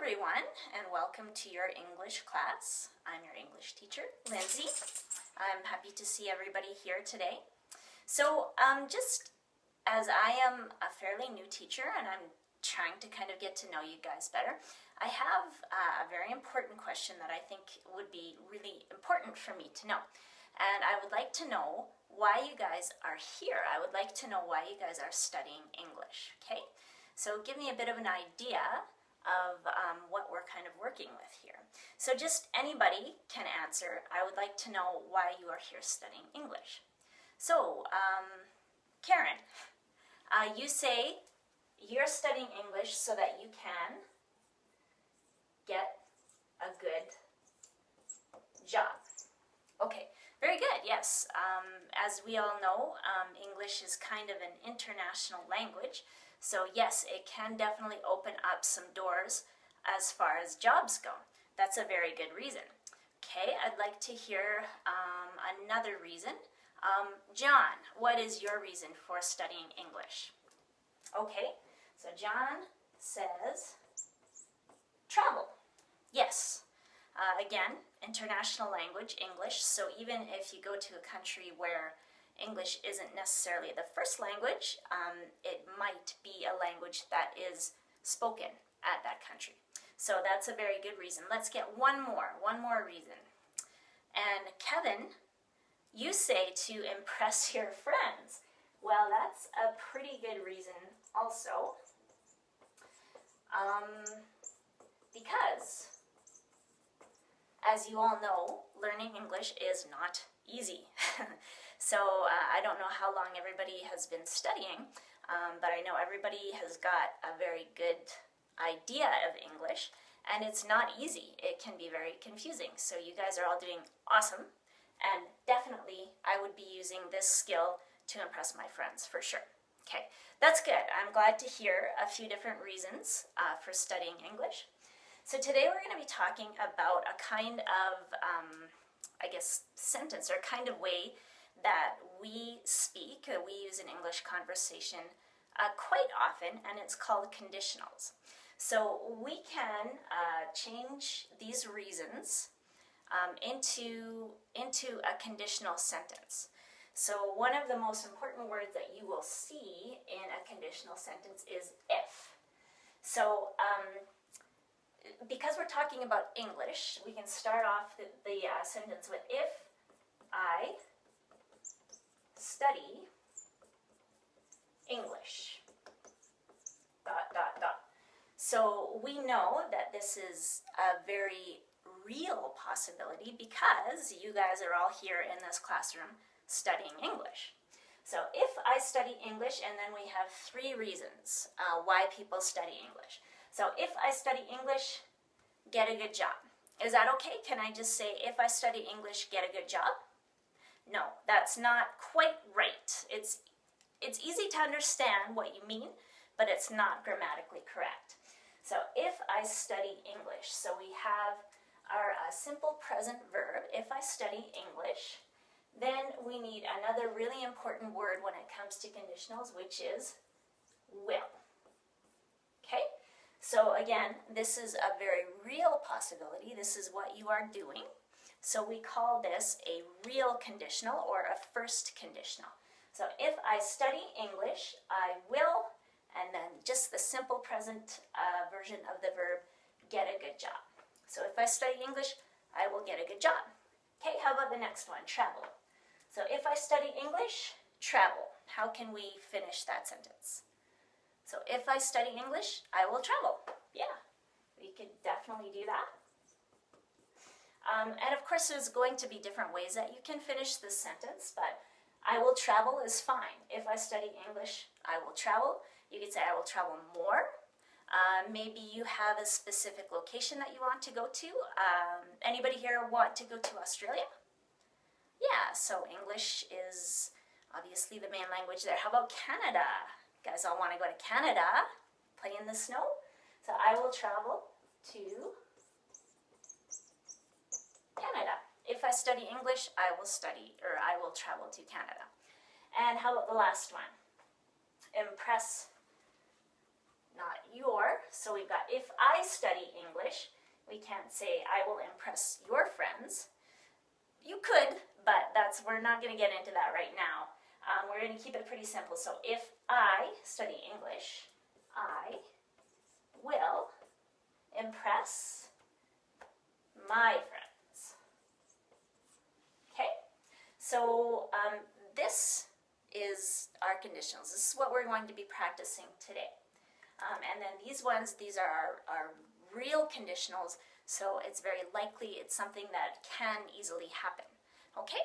everyone, and welcome to your English class. I'm your English teacher, Lindsay. I'm happy to see everybody here today. So just as I am a fairly new teacher and I'm trying to kind of get to know you guys better, I have a very important question that I think would be really important for me to know. And I would like to know why you guys are here. I would like to know why you guys are studying English, okay? So give me a bit of an idea of what we're kind of working with here. So just anybody can answer. I would like to know why you are here studying English. So, Karen, you say you're studying English so that you can get a good job. Okay, very good, yes. As we all know, English is kind of an international language. So yes, it can definitely open up some doors as far as jobs go. That's a very good reason. Okay, I'd like to hear another reason. John, what is your reason for studying English? Okay, so John says travel. Yes, again, international language, English. So even if you go to a country where English isn't necessarily the first language, it might be a language that is spoken at that country. So that's a very good reason. Let's get one more reason. And Kevin, you say to impress your friends. Well, that's a pretty good reason also. Because, as you all know, learning English is not easy. So I don't know how long everybody has been studying, but I know everybody has got a very good idea of English, and it's not easy. It can be very confusing. So you guys are all doing awesome, and definitely I would be using this skill to impress my friends for sure. Okay, that's good. I'm glad to hear a few different reasons for studying English. So today we're going to be talking about a kind of, I guess, sentence or kind of way that we speak, we use in English conversation quite often, and it's called conditionals. So we can change these reasons into a conditional sentence. So one of the most important words that you will see in a conditional sentence is if. So because we're talking about English, we can start off the sentence with if I study English, ... So we know that this is a very real possibility because you guys are all here in this classroom studying English. So if I study English, and then we have three reasons why people study English. So if I study English, get a good job. Is that okay? Can I just say, if I study English, get a good job? No, that's not quite right. It's easy to understand what you mean, but it's not grammatically correct. So if I study English, so we have our simple present verb, if I study English, then we need another really important word when it comes to conditionals, which is will. Okay? So again, this is a very real possibility. This is what you are doing. So we call this a real conditional or a first conditional. So if I study English, I will, and then just the simple present version of the verb, get a good job. So if I study English, I will get a good job. Okay, how about the next one, travel? So if I study English, travel. How can we finish that sentence? So if I study English, I will travel. Yeah, we could definitely do that. And of course, there's going to be different ways that you can finish this sentence, but I will travel is fine. If I study English, I will travel. You could say I will travel more. Maybe you have a specific location that you want to go to. Anybody here want to go to Australia? Yeah, so English is obviously the main language there. How about Canada? You guys all want to go to Canada, play in the snow? So I will travel to Canada. If I study English, I will travel to Canada. And how about the last one? Impress, not your So we've got if I study English, we can't say I will impress your friends. You could, but we're not going to get into that right now. We're going to keep it pretty simple. So if I study English, I will impress my friends. Okay? So this is our conditionals. This is what we're going to be practicing today. And then these are our real conditionals, so it's very likely it's something that can easily happen. Okay?